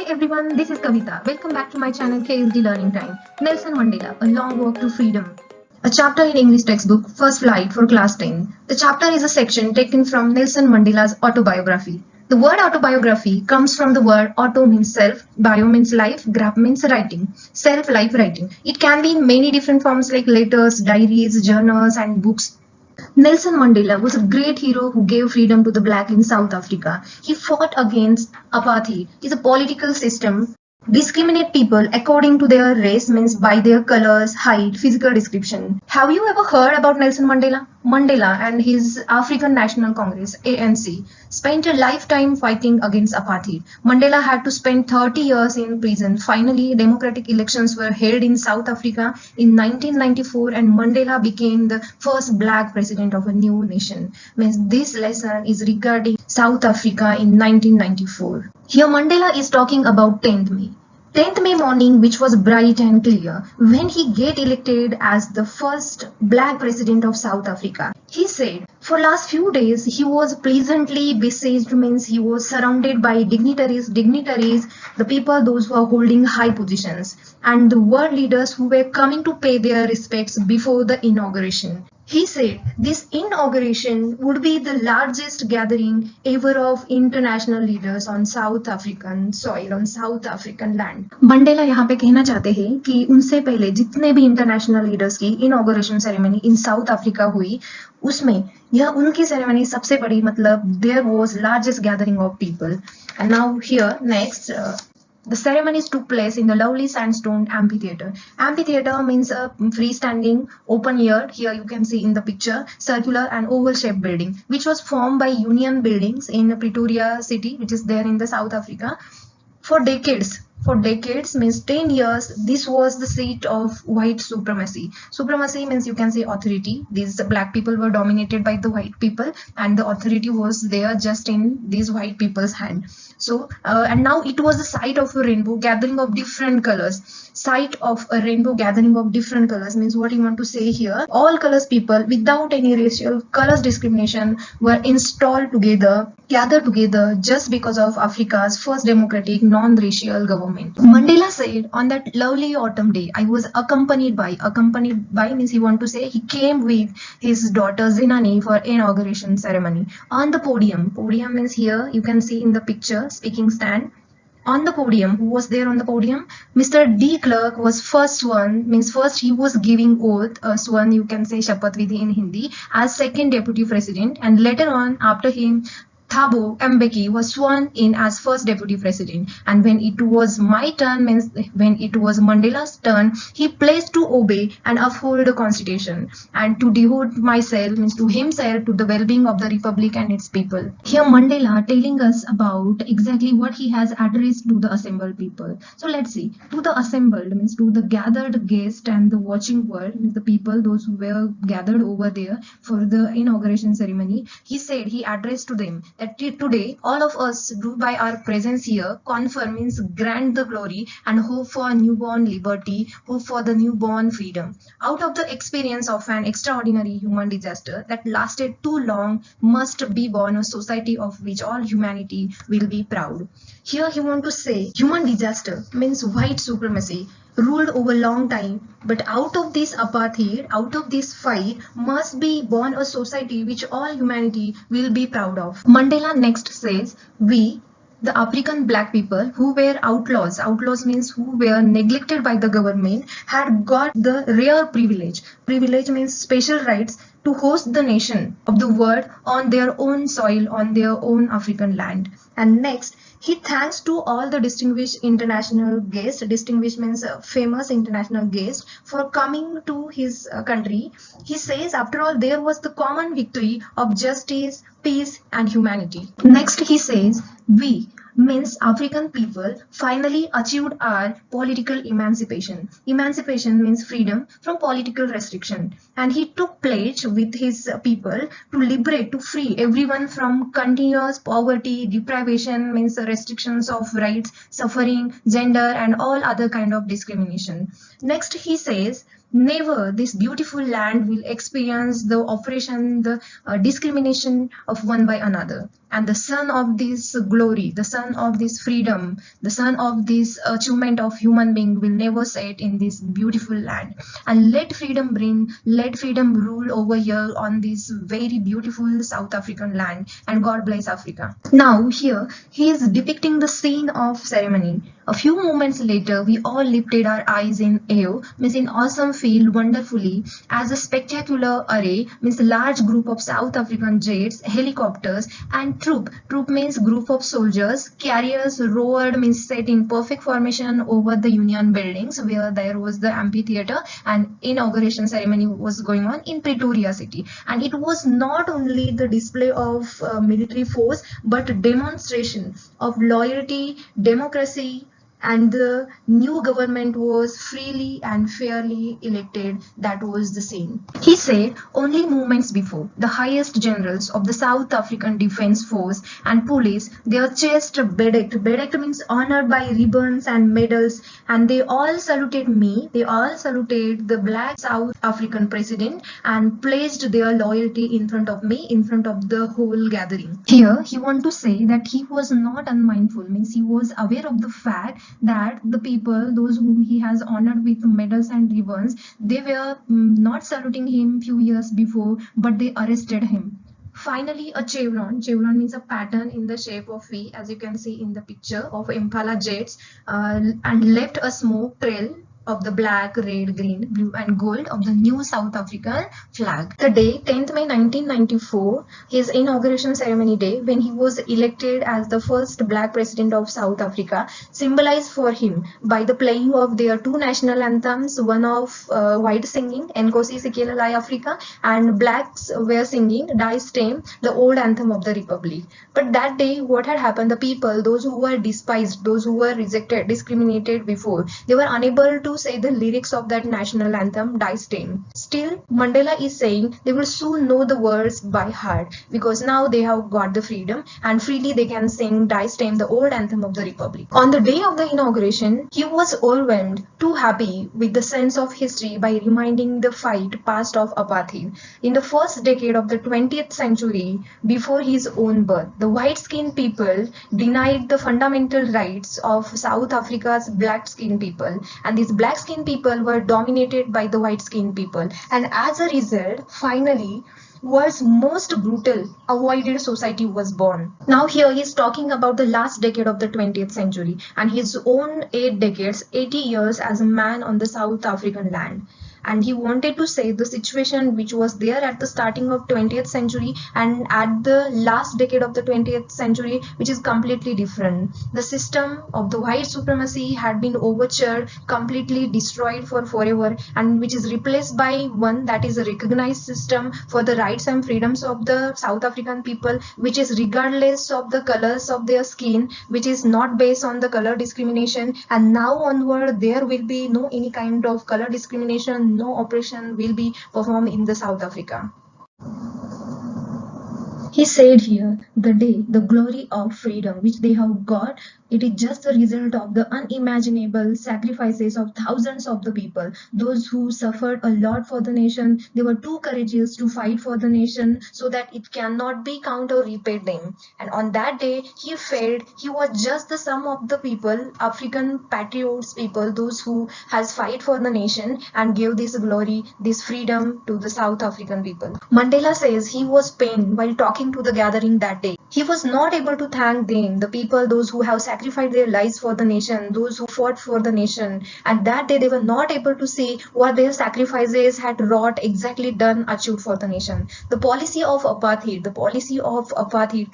everyone, this is Kavita. Welcome back to my channel KSD Learning Time. Nelson Mandela, A Long Walk to Freedom. A chapter in English textbook, First Flight for Class 10. The chapter is a section taken from Nelson Mandela's autobiography. The word autobiography comes from the word auto means self, bio means life, graph means writing, self-life writing. It can be in many different forms like letters, diaries, journals and books. Nelson Mandela was a great hero who gave freedom to the black in South Africa. He fought against apartheid. It's a political system discriminate people according to their race, means by their colors, height, physical description. Have you ever heard about Nelson Mandela? Mandela and his African National Congress ANC spent a lifetime fighting against apartheid. Mandela had to spend 30 years in prison. Finally, democratic elections were held in South Africa in 1994 and Mandela became the first black president of a new nation. Means this lesson is regarding South Africa in 1994. Here Mandela is talking about 10th May. 10th May morning, which was bright and clear, when he get elected as the first black president of South Africa. He said, for last few days, he was pleasantly besieged, means he was surrounded by dignitaries, the people, those who are holding high positions, and the world leaders who were coming to pay their respects before the inauguration. He said this inauguration would be the largest gathering ever of international leaders on South African soil, on South African land. Mandela यहाँ पे कहना चाहते हैं कि उनसे पहले जितने भी इंटरनेशनल लीडर्स की inauguration ceremony in South Africa हुई उसमें यह उनकी सेरेमनी सबसे बड़ी, मतलब there was largest gathering of people. And now here next the ceremonies took place in the lovely sandstone amphitheater. Amphitheater means a freestanding, open-air, here you can see in the picture, circular and oval-shaped building, which was formed by union buildings in Pretoria city, which is there in the South Africa. For decades means 10 years, this was the seat of white supremacy. Supremacy means you can say authority. These black people were dominated by the white people and the authority was there just in these white people's hand. So and now it was the site of a rainbow gathering of different colors. Site of a rainbow gathering of different colors means what you want to say here, all colors people without any racial colors discrimination were installed together, gathered together just because of Africa's first democratic non-racial government. Mandela said on that lovely autumn day, I was accompanied by means he want to say he came with his daughter Zinani for inauguration ceremony. On the podium means here you can see in the picture speaking stand. On the podium, who was there on the podium? Mr. D. Clerk was first sworn, means first he was giving oath, sworn you can say Shapath Vidhi in Hindi, as second deputy president, and later on after him Thabo Mbeki was sworn in as first deputy president. And when it was my turn, means when it was Mandela's turn, he pledged to obey and uphold the constitution and to devote myself, means to himself, to the well-being of the republic and its people. Here Mandela telling us about exactly what he has addressed to the assembled people. So let's see. To the assembled means to the gathered guest and the watching world, means the people, those who were gathered over there for the inauguration ceremony. He said, he addressed to them that today all of us do by our presence here confer, means grant the glory and hope for newborn liberty, hope for the newborn freedom. Out of the experience of an extraordinary human disaster that lasted too long must be born a society of which all humanity will be proud. Here he want to say human disaster means white supremacy ruled over long time, but out of this apartheid, out of this fight must be born a society which all humanity will be proud of. Mandela next says, we the African black people who were outlaws means who were neglected by the government, had got the rare privilege means special rights to host the nation of the world on their own soil, on their own African land. And next he thanks to all the distinguished international guests, distinguished means famous international guests, for coming to his country. He says, after all, there was the common victory of justice, peace and humanity. Next he says, we means African people finally achieved our political emancipation. Emancipation means freedom from political restriction. And he took pledge with his people to liberate, to free everyone from continuous poverty, deprivation, means restrictions of rights, suffering, gender, and all other kind of discrimination. Next, he says, never this beautiful land will experience the oppression, the discrimination of one by another. And the sun of this glory, the sun of this freedom, the sun of this achievement of human being will never set in this beautiful land. And let freedom bring, let freedom rule over here on this very beautiful South African land. And God bless Africa. Now here he is depicting the scene of ceremony. A few moments later, we all lifted our eyes in awe, means in awesome field wonderfully, as a spectacular array, means a large group of South African jets, helicopters, and troop means group of soldiers, carriers roared, means set in perfect formation over the Union buildings where there was the amphitheater and inauguration ceremony was going on in Pretoria city. And it was not only the display of military force but demonstration of loyalty, democracy, and the new government was freely and fairly elected. That was the scene. He said only moments before, the highest generals of the South African Defence Force and police, their chest bedecked means honored by ribbons and medals, and they all saluted me, they all saluted the black South African president and pledged their loyalty in front of me, in front of the whole gathering. Here he want to say that he was not unmindful, means he was aware of the fact that the people, those whom he has honored with medals and ribbons, they were not saluting him few years before, but they arrested him. Finally, a chevron means a pattern in the shape of V, as you can see in the picture of Impala jets, and left a smoke trail of the black, red, green, blue and gold of the new South African flag. The day 10th May 1994, his inauguration ceremony day, when he was elected as the first black president of South Africa, symbolized for him by the playing of their two national anthems, one of white singing Nkosi Sikelel' iAfrika, and blacks were singing Die Stem, the old anthem of the Republic. But that day, what had happened, the people, those who were despised, those who were rejected, discriminated before, they were unable to say the lyrics of that national anthem, Die Stem. Still, Mandela is saying they will soon know the words by heart, because now they have got the freedom and freely they can sing Die Stem, the old anthem of the Republic. On the day of the inauguration, he was overwhelmed, too happy with the sense of history by reminding the fight past of apartheid. In the first decade of the 20th century, before his own birth, the white-skinned people denied the fundamental rights of South Africa's black-skinned people, and these black-skinned people were dominated by the white-skinned people, and as a result, finally, world's most brutal avoided society was born. Now here he is talking about the last decade of the 20th century and his own 8 decades, 80 years as a man on the South African land. And he wanted to say the situation which was there at the starting of 20th century and at the last decade of the 20th century, which is completely different. The system of the white supremacy had been overturned, completely destroyed for forever, and which is replaced by one that is a recognized system for the rights and freedoms of the South African people, which is regardless of the colors of their skin, which is not based on the color discrimination, and now onward there will be no any kind of color discrimination, no oppression will be performed in the South Africa. He said here, the day, the glory of freedom which they have got, it is just the result of the unimaginable sacrifices of thousands of the people, those who suffered a lot for the nation. They were too courageous to fight for the nation so that it cannot be count or repaid them. And on that day, he felt he was just the sum of the people, African patriots people, those who has fight for the nation and gave this glory, this freedom to the South African people. Mandela says he was pained while talking to the gathering that day. He was not able to thank them, the people, those who have sacrificed their lives for the nation, those who fought for the nation. And that day they were not able to see what their sacrifices had wrought, exactly done, achieved for the nation. The policy of apartheid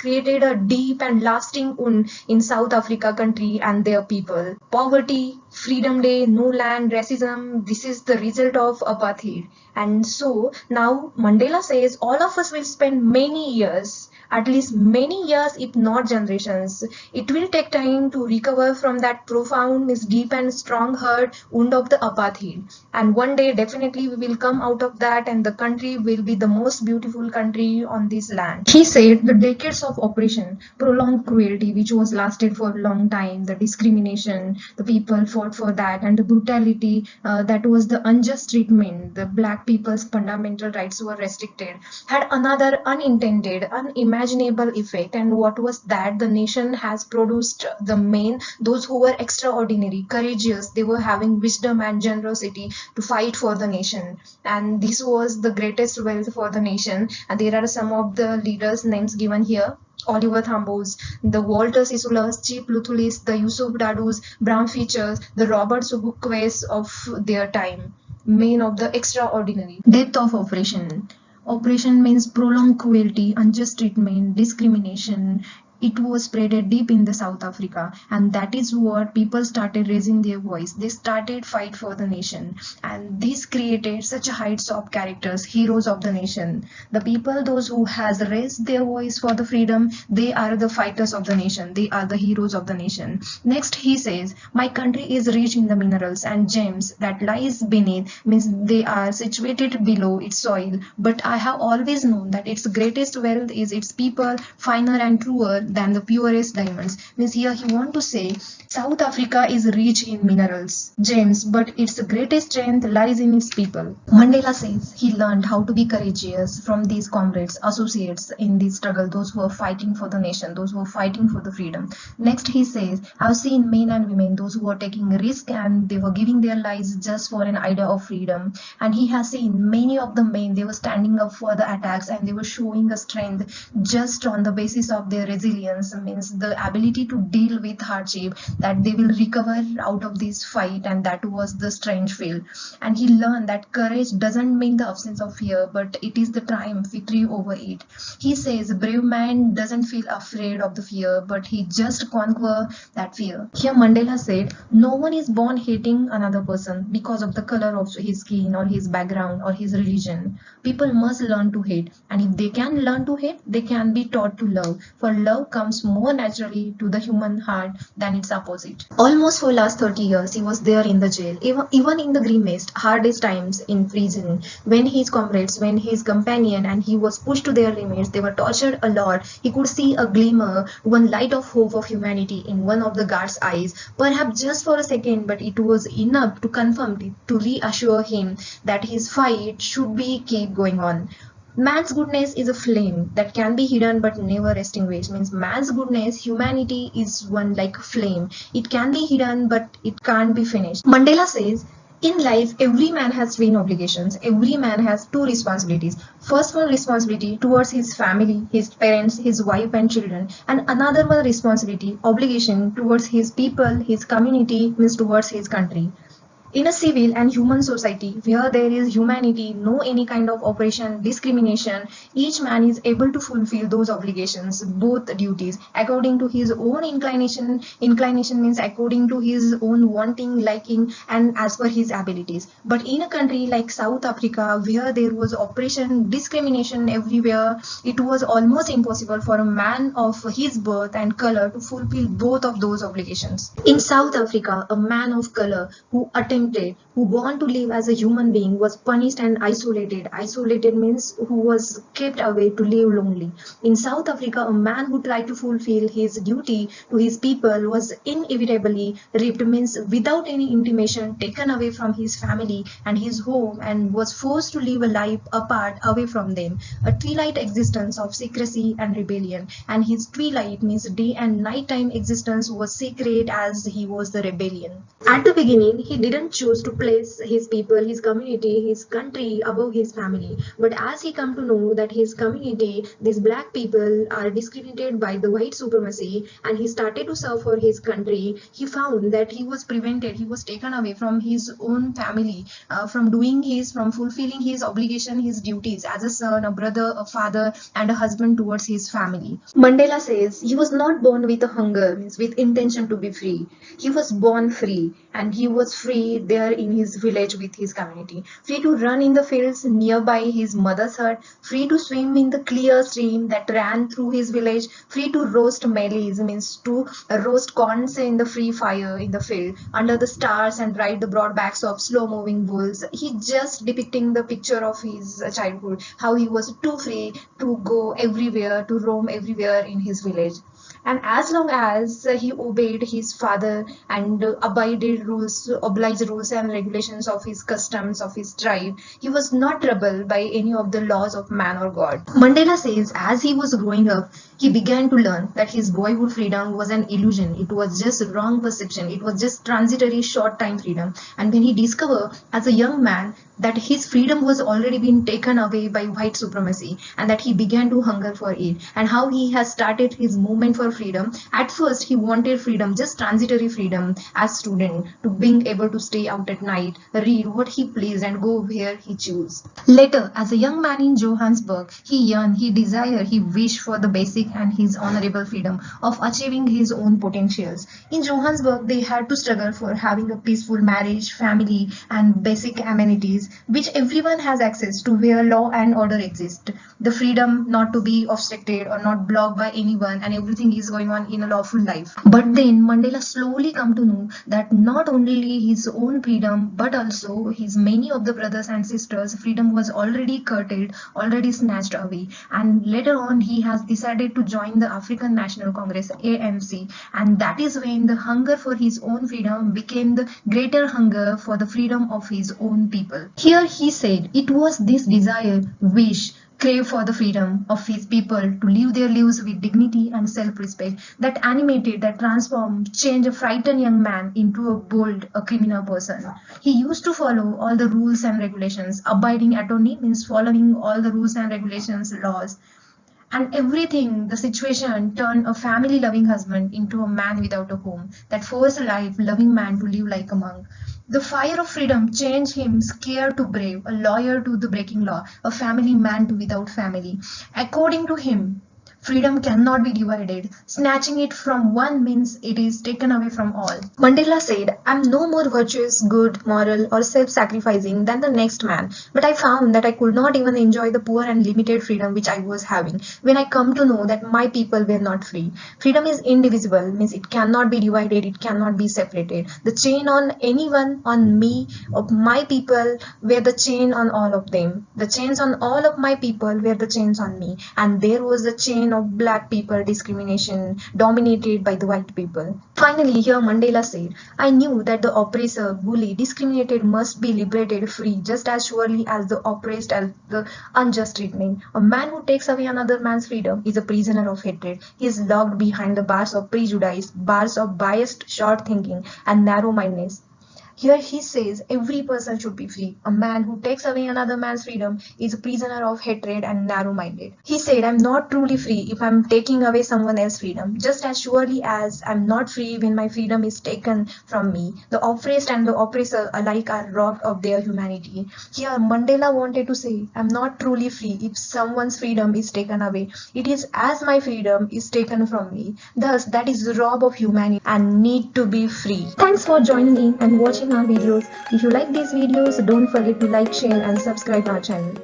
created a deep and lasting wound in South Africa country and their people. Poverty, Freedom Day, no land, racism, this is the result of apartheid. And so now Mandela says all of us will spend many years, at least many years, if not generations. It will take time to recover from that profound, deep and strong hurt wound of the apartheid. And one day, definitely, we will come out of that, and the country will be the most beautiful country on this land. He said the decades of oppression, prolonged cruelty, which was lasted for a long time, the discrimination, the people fought for that, and the brutality, that was the unjust treatment, the black people's fundamental rights were restricted, had another unintended, unimaginable effect. And what was that? The nation has produced the men, those who were extraordinary, courageous, they were having wisdom and generosity to fight for the nation. And this was the greatest wealth for the nation. And there are some of the leaders' names given here: Oliver Thambos, the Walter Sisulas, Chief Luthulis, the Yusuf Dadus, Bram Features, the Robert Sobukwe's of their time, men of the extraordinary. Depth of oppression. Oppression means prolonged cruelty, unjust treatment, discrimination. It was spread deep in the South Africa, and that is what people started raising their voice. They started fight for the nation, and this created such heights of characters, heroes of the nation. The people, those who has raised their voice for the freedom, they are the fighters of the nation. They are the heroes of the nation. Next, he says, "My country is rich in the minerals and gems that lies beneath," means they are situated below its soil. "But I have always known that its greatest wealth is its people, finer and truer than the purest diamonds." Means here he want to say South Africa is rich in minerals, gems, but its greatest strength lies in its people. Mandela says he learned how to be courageous from these comrades, associates in this struggle, those who are fighting for the nation, those who are fighting for the freedom. Next he says, "I've seen men and women, those who are taking risk and they were giving their lives just for an idea of freedom." And he has seen many of the men, they were standing up for the attacks and they were showing a strength just on the basis of their resilience, means the ability to deal with hardship, that they will recover out of this fight. And that was the strange feel. And he learned that courage doesn't mean the absence of fear, but it is the triumph, victory over it. He says a brave man doesn't feel afraid of the fear, but he just conquer that fear. Here Mandela said, "No one is born hating another person because of the color of his skin or his background or his religion. People must learn to hate, and if they can learn to hate, they can be taught to love, for love comes more naturally to the human heart than its opposite." Almost for last 30 years, he was there in the jail, even in the grimmest, hardest times in prison, when his comrades, when his companion and he was pushed to their limits, they were tortured a lot. He could see a glimmer, one light of hope of humanity in one of the guard's eyes, perhaps just for a second, but it was enough to confirm it, to reassure him that his fight should be keep going on. Man's goodness is a flame that can be hidden but never extinguished. Means man's goodness, humanity is one like a flame. It can be hidden but it can't be finished. Mandela says, in life, every man has twin obligations. Every man has two responsibilities. First one responsibility towards his family, his parents, his wife and children. And another one responsibility, obligation towards his people, his community, means towards his country. In a civil and human society where there is humanity, no any kind of oppression, discrimination, each man is able to fulfill those obligations, both duties, according to his own inclination. Inclination means according to his own wanting, liking, and as per his abilities. But in a country like South Africa, where there was oppression, discrimination everywhere, it was almost impossible for a man of his birth and color to fulfill both of those obligations. In South Africa, a man of color who who born to live as a human being was punished and isolated. Isolated means who was kept away to live lonely. In South Africa, a man who tried to fulfill his duty to his people was inevitably ripped, means without any intimation, taken away from his family and his home, and was forced to live a life apart, away from them, a twilight existence of secrecy and rebellion. And his twilight means day and nighttime existence was secret, as he was the rebellion. At the beginning, he didn't choose to place his people, his community, his country above his family. But as he come to know that his community, these black people are discriminated by the white supremacy, and he started to serve for his country, he found that he was prevented, he was taken away from his own family, from fulfilling his obligation, his duties as a son, a brother, a father, and a husband towards his family. Mandela says he was not born with a hunger, means with intention to be free. He was born free, and he was free there in his village with his community. Free to run in the fields nearby his mother's hut, free to swim in the clear stream that ran through his village, free to roast maize, means to roast corns in the free fire in the field under the stars and ride the broad backs of slow moving bulls. He just depicting the picture of his childhood, how he was too free to go everywhere, to roam everywhere in his village. And as long as he obeyed his father and obliged rules and regulations of his customs of his tribe, he was not troubled by any of the laws of man or God. Mandela says as he was growing up, he began to learn that his boyhood freedom was an illusion. It was just wrong perception. It was just transitory short time freedom. And when he discovered as a young man that his freedom was already being taken away by white supremacy, and that he began to hunger for it, and how he has started his movement for freedom. At first he wanted freedom, just transitory freedom as student, to being able to stay out at night, read what he pleased and go where he chose. Later, as a young man in Johannesburg, he yearned, he desired, he wished for the basic and his honorable freedom of achieving his own potentials. In Johannesburg, they had to struggle for having a peaceful marriage, family, and basic amenities which everyone has access to, where law and order exist. The freedom not to be obstructed or not blocked by anyone, and everything is going on in a lawful life. But then Mandela slowly come to know that not only his own freedom, but also his many of the brothers and sisters' freedom was already curtailed, already snatched away. And later on, he has decided to join the African National Congress, ANC, and that is when the hunger for his own freedom became the greater hunger for the freedom of his own people. Here he said it was this desire, wish, crave for the freedom of his people to live their lives with dignity and self-respect that animated, that transformed, changed a frightened young man into a bold, a criminal person. He used to follow all the rules and regulations. Abiding attorney means following all the rules and regulations, laws. And everything, the situation turned a family-loving husband into a man without a home, that forced a life-loving man to live like a monk. The fire of freedom changed him scared to brave, a lawyer to the breaking law, a family man to without family. According to him, freedom cannot be divided. Snatching it from one means it is taken away from all. Mandela said, I'm no more virtuous, good, moral, or self-sacrificing than the next man. But I found that I could not even enjoy the poor and limited freedom which I was having when I come to know that my people were not free. Freedom is indivisible, means it cannot be divided, it cannot be separated. The chain on anyone, on me, of my people, were the chain on all of them. The chains on all of my people were the chains on me. And there was the chain of black people discrimination dominated by the white people. Finally, here Mandela said, I knew that the oppressor, bully, discriminated must be liberated free just as surely as the oppressed as the unjust treatment. A man who takes away another man's freedom is a prisoner of hatred. He is locked behind the bars of prejudice, bars of biased short thinking and narrow-mindedness. Here he says every person should be free. A man who takes away another man's freedom is a prisoner of hatred and narrow-minded. He said, I'm not truly free if I'm taking away someone else's freedom, just as surely as I'm not free when my freedom is taken from me. The oppressed and the oppressor alike are robbed of their humanity. Here Mandela wanted to say, I'm not truly free if someone's freedom is taken away. It is as my freedom is taken from me. Thus, that is rob of humanity and need to be free. Thanks for joining in and watching our videos. If you like these videos, don't forget to like, share and subscribe our channel.